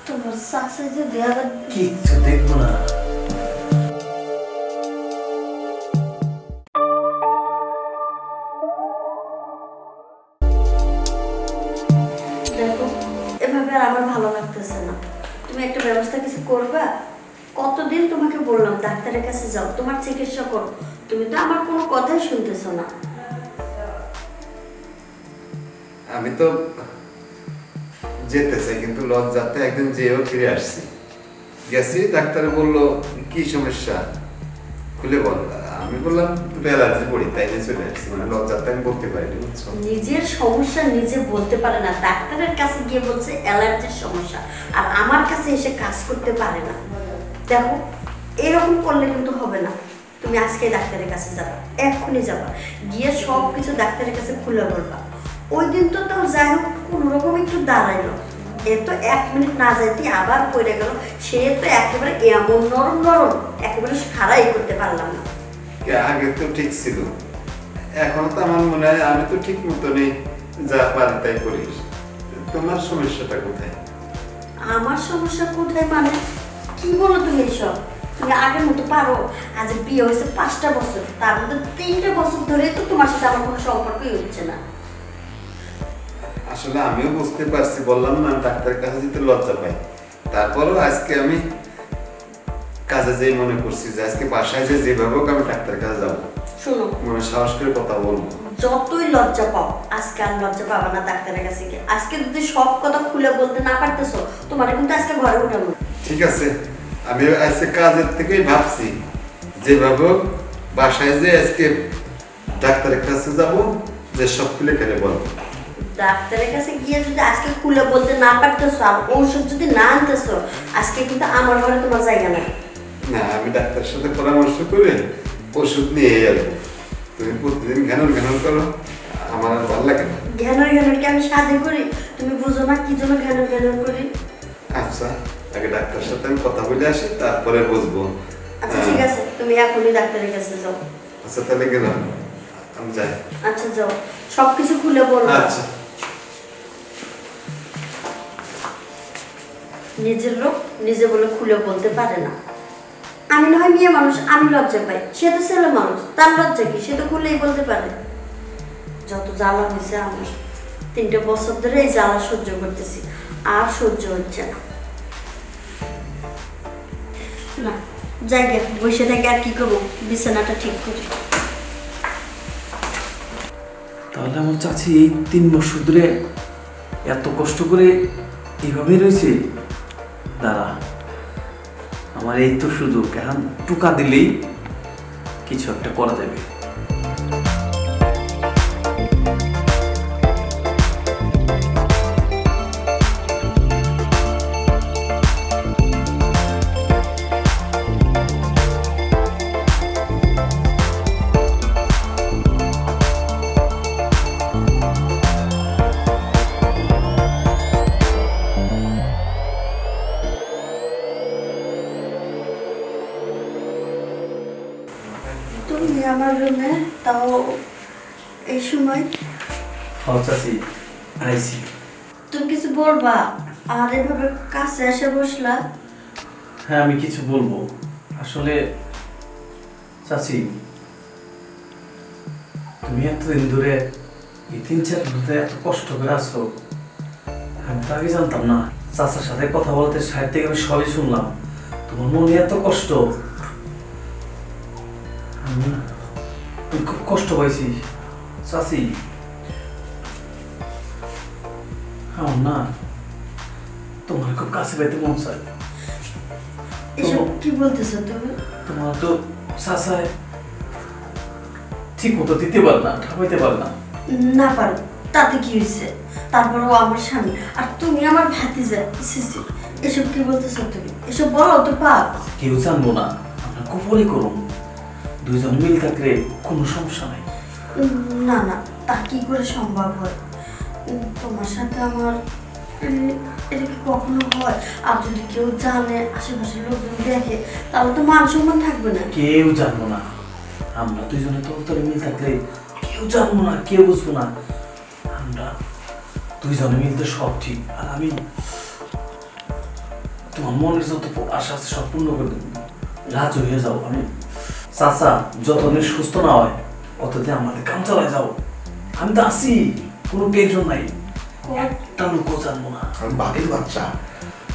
তোমার শাশুড়ি যদি আবার কিচ্ছু দেখবো না। দেখো এভাবে আর আমার ভালো লাগতেছে না, তুমি একটা ব্যবস্থা কিছু করবা। কতদিন তোমাকে বললাম ডাক্তারের কাছে যাও, তোমার চিকিৎসা করো, তুমি তো আমার কোনো কথাই শুনতেছো না। আমি তো যেতে চাই কিন্তু লজ্জাতে একদিন যেও ফিরে আসছি, গেছি ডাক্তার বলল কি সমস্যা খুলে বল। আমি বললাম দুটো অ্যালার্জি পড়ি তাই নিয়ে চলে আসছি, মানে লজ্জাতে আমি বলতে পারিনি বুঝছো। নিজের সমস্যা নিজে বলতে পারে না, ডাক্তারের কাছে গিয়ে বলছে অ্যালার্জির সমস্যা, আর আমার কাছে এসে কাজ করতে পারে না। দেখো এরকম করলে কিন্তু হবে না, তুমি আজকে ডাক্তারের কাছে যাবা, এক্ষুনি যাবা, গিয়ে সব কিছু ডাক্তারের কাছে খুলে বলবা। ওই দিন তো তাও যাই হোক কোনো রকম একটু দাঁড়াইলো, এ তো 1 মিনিট না যাইতে আবার পড়ে গেল, সে তো একেবারে এমন নরম নরম একেবারে খাড়াই করতে পারলাম না। আগে তো ঠিক ছিল, এখন তো আমার মনে হয় আমি তো ঠিক মতো নেই, যা পারি তাই করিস। তোমার সমস্যাটা কোথায়? আমার সমস্যা কোথায় মানে কি বলো তুমি এসব? তুমি আগের মতো পারো? আজ বিয়ে হয়েছে 5টা বছর, তার মধ্যে 3টে বছর ধরে তো তোমার সাথে আমার কোনো সম্পর্কই হচ্ছে না। আসলে আমিও বুঝতে পারছি, বললাম না ডাক্তারের কাছে যেতে লজ্জা পাই, তারপরও আজকে আমি কাজে যেই মনে করছি যে আজকে বাসায় যেভাবে হোক আমি ডাক্তারের কাছে যাবো। শোনো, মনে সাহস করে কথা বলবো। যতই লজ্জা পাও আজকে আর লজ্জা পাবা না ডাক্তারের কাছে গিয়ে। আজকে যদি সব কথা খুলে বলতে না পারতেছো, তোমার কিন্তু আজকে ঘরে উঠাবো। ঠিক আছে, আমি আজকে কাজের থেকেই ভাবছি যেভাবে হোক বাসায় যে আজকে ডাক্তারের কাছে যাবো, যে সব খুলে খেলে বলবো। ডাক্তারের কাছে গিয়ে যদি আজকে খুলে বলতে না পারতেছো আর ঔষধ যদি না আনতেছো, আজকে কিন্তু আমার ঘরে তোমার জায়গা নাই। না, আমি ডাক্তারের সাথে পরামর্শ করে ওষুধ নিয়ে যাবো। তুমি প্রতিদিন ঘ্যানর ঘ্যানর করো, আমার আর ভালো লাগে না। ঘ্যানর ঘ্যানর কি আমি সাধে করি? তুমি বুঝো না কি জন্য ঘ্যানর ঘ্যানর করি? আচ্ছা, আগে ডাক্তারের সাথে আমি কথা বলে আসি, তারপরে বুঝবো। আচ্ছা ঠিক আছে, তুমি এখনই ডাক্তারের কাছে যাও। আচ্ছা তাহলে গেলাম, আমি যাই। আচ্ছা যাও, সবকিছু খুলে বলবো। আচ্ছা। নিজের লোক নিজে বলে খুলে বলতে পারে না। আমি না হয় মেয়ে মানুষ, আমি লজ্জা পাই, সে তো ছেলে মানুষ, তার লজ্জা কি? সে তো খুলেই বলতে পারে। যত জ্বালা হয়েছে আমার, 3টে বছর ধরে এই জ্বালা সহ্য করতেছি, আর সহ্য হচ্ছে না। না জায়গা বসে থেকে আর কি করবো, বিছানাটা ঠিক করি। তাহলে আমার চাচি এই 3 বছর ধরে এত কষ্ট করে এইভাবেই রয়েছে। দাঁড়া, আমার এই তো সুযোগ, এখন টুকা দিলেই কিছু একটা করা যাবে। তুমি আমার রুমে, তাও এই সময়? চাচি আইছি। তুমি কিছু বলবা? আর এভাবে কাছে এসে বসলা। হ্যাঁ আমি কিছু বলবো। আসলে চাচি, তুমি এতদিন ধরে এই 3-4 ঘন্টা এত কষ্ট করে আসছো, আমি তো আগে জানতাম না। চাচার সাথে কথা বলতে সাইড থেকে আমি সবই শুনলাম, তোমার মনে এত কষ্ট, আমি খুব কষ্ট পাইছি চাচি। আমার না তোমার খুব কাছে পেতে মন চায়। এসব কি বলতেছো তুমি? তোমার তো চাচায় ঠিক মতো দিতে পারে না, ঠাপাইতে পারে না। না পারো তাতে কি হয়েছে? তারপরেও আমার স্বামী, আর তুমি আমার ভাতিজা। সিসি, এসব কি বলতেছো তুমি? এসব বলো তো পাপ। কেউ জানবো না, আমরা গোপনই করুন, 2 জন মিল থাকলে কোনো সমস্যা নাই। না না, তা কি করে সম্ভব হয়? তোমার সাথে আমার এটা কি কখনো হয়? আর যদি কেউ জানে, আশেপাশের লোকজন দেখে, তাহলে তো মান সম্মান থাকবে না। কেউ জানবো না, আমরা 2 জনে তোর মিল থাকলে কেউ জানবো না, কেউ বুঝবো না। আমরা 2 জনে মিলতে সব ঠিক। আর আমি তোমার মনের যত আশা আছে সব পূর্ণ করে দেবো, রাজি হয়ে যাও। আমি চাচা যতদিন সুস্থ না হয় অতদিন আমাদের কাম চালায় যাও, আমি তো আছি, কোনো টেনশন নাই। একটা লোকও জানবো না আমি বাঘের বাচ্চা।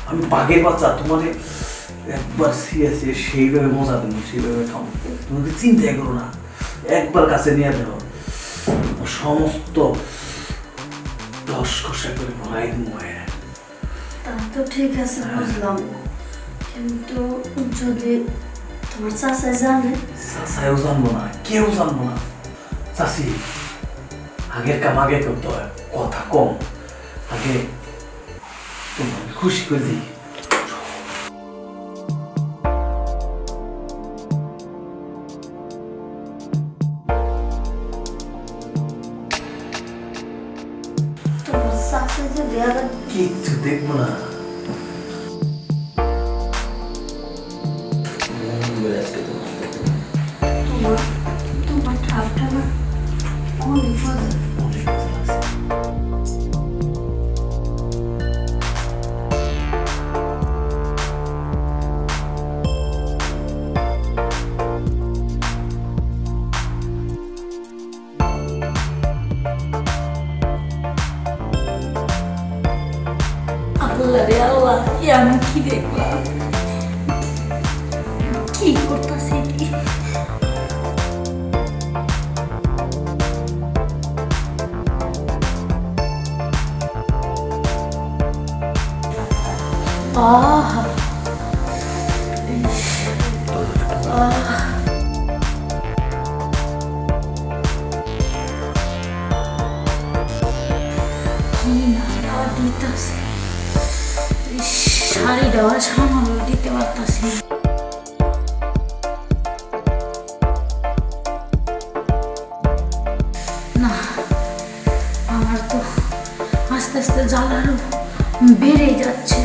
আমি বাঘের বাচ্চা, তোমার একবার সিরিয়াসলি সেইভাবে মজা দেবো, সেইভাবে খাবো, তোমাকে চিন্তাই করো না। একবার কাছে নিয়ে দেবো, সমস্ত রস কষা করে ভরাই দেবো। তা তো ঠিক আছে, বুঝলাম, কিন্তু যদি তোমার চাচা জানে? চাচাইও জানবো না, কেউ জানবো না। চাচি, আগের কাম আগে করতে হয়, কথা কম, আগে তোমার খুশি করে দিই। তোমার চাচা যদি আবার কিচ্ছু দেখবো না। তোমার তোমার ঠাপটা না অনেক মজা। আল্লাহ রে আল্লাহ, আমি কি দেখলাম, কি করতেছি? আহা কি না দিতেছে, শাড়ি দেওয়া সামান্য দিতে পারতাছি না। আমার তো আস্তে আস্তে জ্বালানো বেড়ে যাচ্ছে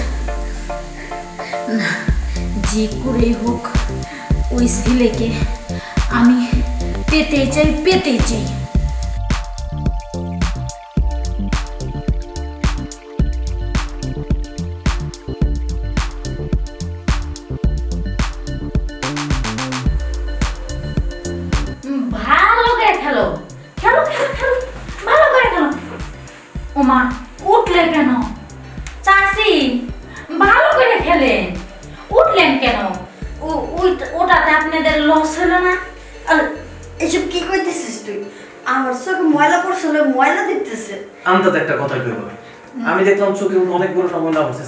না। যে করেই হোক ওই ছেলেকে আমি পেতেই চাই, পেতেই চাই। ভালো করে খেলো, খেলো খেলো খেলো, ভালো করে খেলো। ওমা, উঠলে কেন চাচি? ভালো করে খেলেন, উঠলেন কেন? ওটাতে আপনাদের লস হলো না? আর এসব কি কইতেছিস তুই? আমার চোখে ময়লা পড়ছিল, ময়লা দিতেছে। আমি তো একটা কথা কইব, আমি দেখলাম চোখে অনেক বড় ময়লা পড়ছে।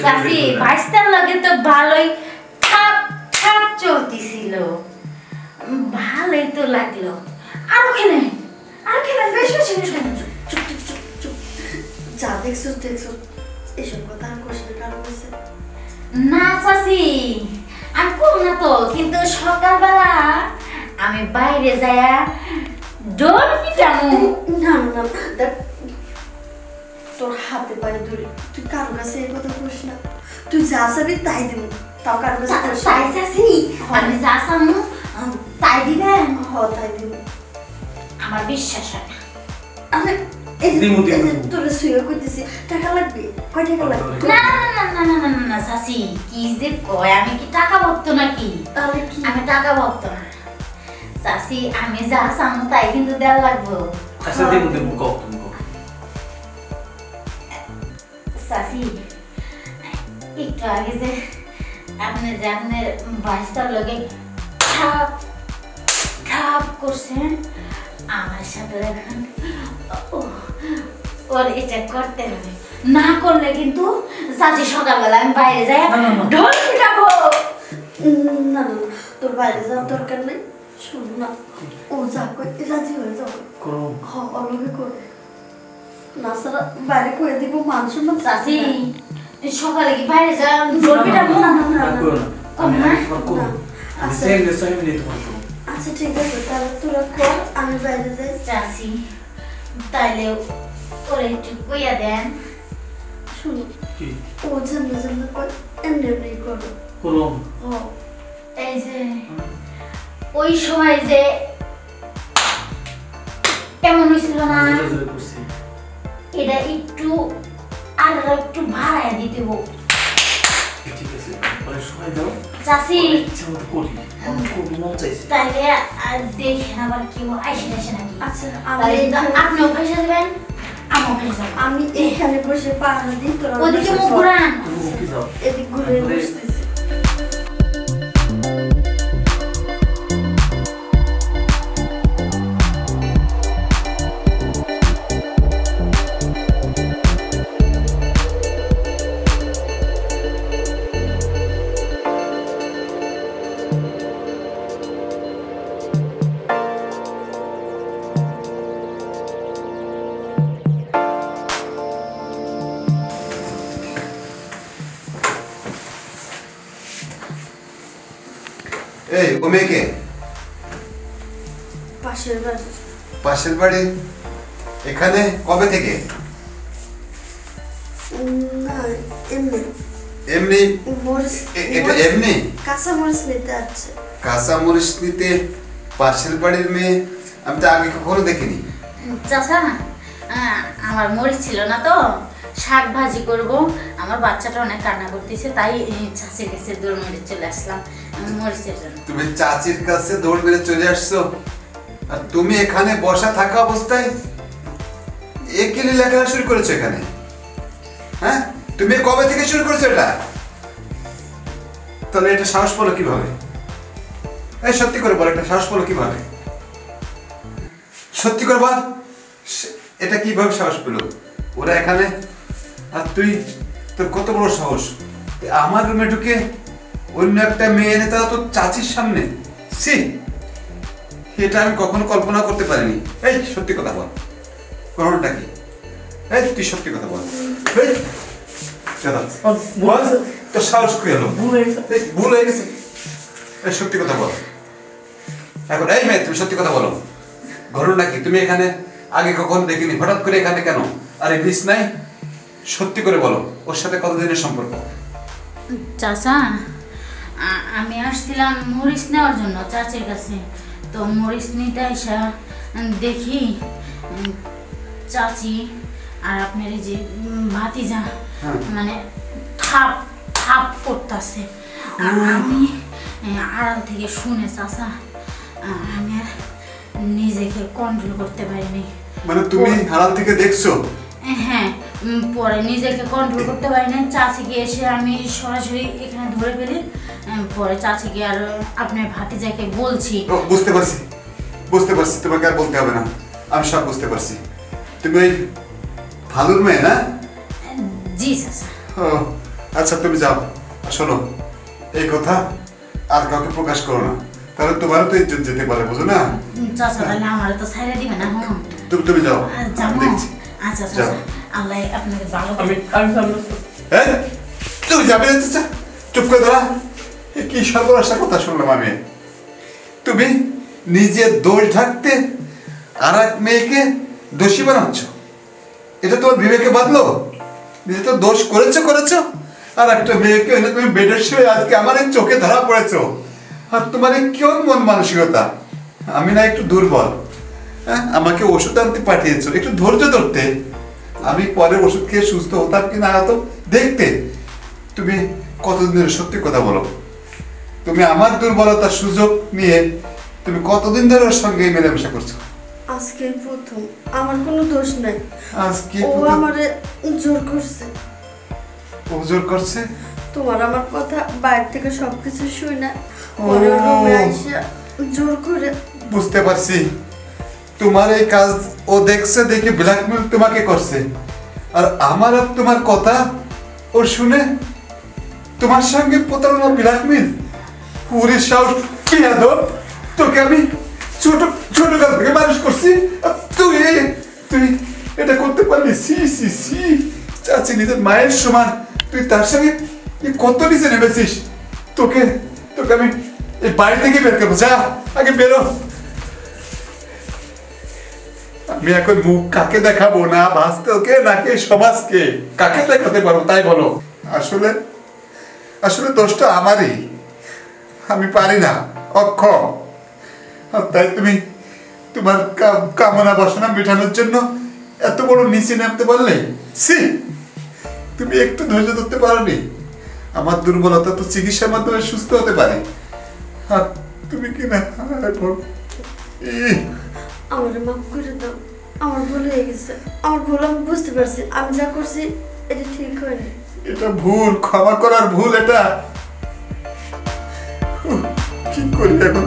চাচি ভাইস্তার লাগে তো ভালোই ঠাপ ঠাপ চলতেছিল, ভালোই তো লাগলো। আরো খেলেন, আরো খেলেন, বেশ বেশি খেলেন। চুপ চুপ চুপ চুপ, যা দেখছো দেখছো, এসব কথা আর কোশ না, কারণ হয়েছে না চাচি, আমি কম না তো, কিন্তু সকালবেলা আমি বাইরে যায়া ডোল পিটামু। না না না, দেখ তোর হাতে পায়ে ধরে তুই কারো কাছে এই কথা কোশ না। তুই যা চাবি তাই দিব, তাও কারো কাছে কোশ না। তাই চাচি, আমি যা চামু তাই দিবেন? তাই দিব। আমার বিশ্বাস হয় না। আরে এই যে দিমু, দিমু, এই যে দিমু। তোরে শুয়ে কইতেছি, টাকা লাগবে? কয় টাকা লাগবে? না না না না না না না চাচি, কি যে কয়, আমি কি টাকা ভক্ত নাকি? তাহলে কি? আমি টাকা ভক্ত না চাচি, আমি যা চামু তাই কিন্তু দেওয়া লাগবো। আচ্ছা দেবো দেবো, কও তুমি কও। চাচি, একটু আগে যে আপনি যে আপনার বাইশটার লগে ঠাপ ঠাপ করছেন, আমার সাথে এখন ওর এটা করতে হবে, না করলে কিন্তু চাচি সকালবেলা আমি বাইরে যাই ঢোল পিটাবো। না না না, তোর বাইরে যাওয়ার দরকার নেই। শোন না, ও যা কই রাজি হয়ে যাবে। করো। অলগে কর না, সারা বাইরে কয়ে দিব, মান সম্মান চাচি সকালে কি বাইরে যা ঢোল পিটাবো? না না না না, করো না। আমি তোমার করব। না। আমি আচ্ছা। সেম ডে সেম ডে তোমার করব। আচ্ছা ঠিক আছে, তাহলে তোরা কর, আমি বাইরে যাই। চাচি তাইলে ওরে একটু কইয়া দেন। শুনো, কি ও যেমনি যেমনি কর এমনি এমনি করো। করো? এই যে ওই সময় যে কেমন হয়েছিল না, জোরে জোরে করছি। এটা একটু আর একটু ভাড়ায় দিতে হবে। ঠিক আছে মানে সময় দাও চাচি ইচ্ছা মতো করি আমার খুব মন চাইছে তাইলে দেখেন আবার কেউ আইসে আসে নাকি আচ্ছা তাহলে আপনিও ভাইসা দেবেন আমিও ভাইসা যাবো আমি এখানে বসে পাহারা দিই তোরা ওদিকে মুখ ঘুরান তুমি ওকে যাও এদিক ঘুরে বসতেছি। এই ও মেয়েকে পাশের বাড়ি পাশের বাড়ি এখানে কবে থেকে? না এমনি এমনি মরিচ এটা এমনি কাঁচা মরিচ নিতে আছে। কাঁচা মরিচ নিতে পাশের বাড়ির মেয়ে? আমি তো আগে কখনো দেখিনি। চাচা আমার মরিচ ছিল না তো শাক ভাজি করব আমার বাচ্চাটা অনেক কান্না করতেছে তাই চাচির কাছে দৌড় মেরে চলে আসলাম মরিচের জন্য তুমি চাচির কাছে দৌড় মেরে চলে আসছো আর তুমি এখানে বসা থাকা অবস্থায় একেলে লেখাপড়া শুরু করেছো এখানে? হ্যাঁ তুমি কবে থেকে শুরু করেছো এটা? তাহলে এটা সাহস পেলো কিভাবে? এই সত্যি করে বল, এটা সাহস পেলো কিভাবে? সত্যি করে বল, এটা কিভাবে সাহস পেলো ওরা এখানে? আর তুই, তোর কত বড় সাহস আমার রুমে ঢুকে অন্য একটা মেয়ে এনে তারা তোর চাচির সামনে? সি, এটা আমি কখনো কল্পনা করতে পারিনি। এই সত্যি কথা বল, ঘটনাটা কি? এই তুই সত্যি কথা বল। এই দাদা, বল, তোর সাহস কি হলো? এই, ভুল হয়ে গেছে। এই সত্যি কথা বল এখন। এই মেয়ে, তুমি সত্যি কথা বলো, ঘটনা কি? তুমি এখানে আগে কখনো দেখিনি, হঠাৎ করে এখানে কেন? আরে বিষ নাই, সত্যি করে বলো, ওর সাথে কতদিনের সম্পর্ক? চাচা আমি আসছিলাম মরিচ নেওয়ার জন্য চাচির কাছে, তো মরিচ নিতে আসা দেখি চাচি আর আপনার এই যে ভাতিজা মানে থাপ থাপ করতেছে। আমি আড়াল থেকে শুনে চাচা আমি আর নিজেকে কন্ট্রোল করতে পারিনি। মানে তুমি আড়াল থেকে দেখছো? হ্যাঁ, পরে নিজেকে কন্ট্রোল করতে পারি না, চাচিকে এসে আমি সরাসরি এখানে ধরে ফেলি। পরে চাচিকে আর আপনার ভাতিজাকে বলছি। বুঝতে পারছি, বুঝতে পারছি, তোমাকে আর বলতে হবে না, আমি সব বুঝতে পারছি। তুমি ওই ভালুর মেয়ে না? জি চাচা। ও আচ্ছা, তুমি যাও। শোনো, এই কথা আর কাউকে প্রকাশ করো না, তাহলে তোমারও তো ইজ্জত যেতে পারে, বুঝো না? চাচা তাহলে আমার তো ছাইড়া দিবে না? হুম, তুমি যাও, যাবো। দেখছি। আচ্ছা যাও। চাচা, আল্লাহ আপনাকে ভালো আমি আমি সামনে হ্যাঁ, তুমি যাবে না? চাচা চুপ করে দাঁড়া। এ কি সর্বনাশা কথা শুনলাম আমি। তুমি নিজে দোষ ঢাকতে আর এক মেয়েকে দোষী বানাচ্ছ, এটা তোমার বিবেকে বাঁধলো? নিজে তো দোষ করেছো করেছো, আর একটা মেয়েকে এনে তুমি বেডের শুয়ে আজকে আমার এই চোখে ধরা পড়েছো। আর তোমার এই কেমন মন মানসিকতা? আমি না একটু দুর্বল, হ্যাঁ, আমাকে ওষুধ আনতে পাঠিয়েছো, একটু ধৈর্য ধরতে, আমি পরে ওষুধ খেয়ে সুস্থ হতাম কি না হতো দেখতে। তুমি কতদিনের, সত্যি কথা বলো, তুমি আমার দুর্বলতার সুযোগ নিয়ে তুমি কতদিন ধরে ওর সঙ্গে মেলামেশা করছো? আজকে প্রথম, আমার কোনো দোষ নাই। আজকে ও আমারে জোর করছে। ও জোর করছে? তোমার আমার কথা বাইরে থেকে সবকিছু শুই না, পরে রুমে আইসা জোর করে। বুঝতে পারছি, তোমার এই কাজ ও দেখছে, দেখে ব্ল্যাকমেল তোমাকে করছে। আর আমার আর তোমার কথা ও শুনে তোমার সঙ্গে প্রতারণা, ব্ল্যাকমেল। পুরী সাহস, বেয়াদব! তোকে আমি ছোট ছোট কাল থেকে মানুষ করছি, তুই তুই এটা করতে পারলি? সি সি সি, চাচি নিজের মায়ের সমান, তুই তার সঙ্গে কত নিচে নেমেছিস। তোকে তোকে আমি এই বাড়ি থেকে বের করবো, যা, আগে বেরো। আমি এখন মুখ কাকে দেখাবো, না ভাসতে ওকে নাকি সমাজকে, কাকে দেখাতে পারবো তাই বলো? আসলে আসলে দোষটা আমারই, আমি পারি না, অক্ষম। আর তাই তুমি তোমার কামনা বাসনা মেটানোর জন্য এত বড় নিচে নামতে পারলে? সি, তুমি একটু ধৈর্য ধরতে পারোনি? আমার দুর্বলতা তো চিকিৎসার মাধ্যমে সুস্থ হতে পারে, আর তুমি কি না আমার মাফ করে দাও, আমার ভুল হয়ে গেছে, আমার ভুল আমি বুঝতে পারছি, আমি যা করছি এটা ঠিক হয়নি। এটা ভুল, ক্ষমা করার ভুল এটা। কি করি এখন?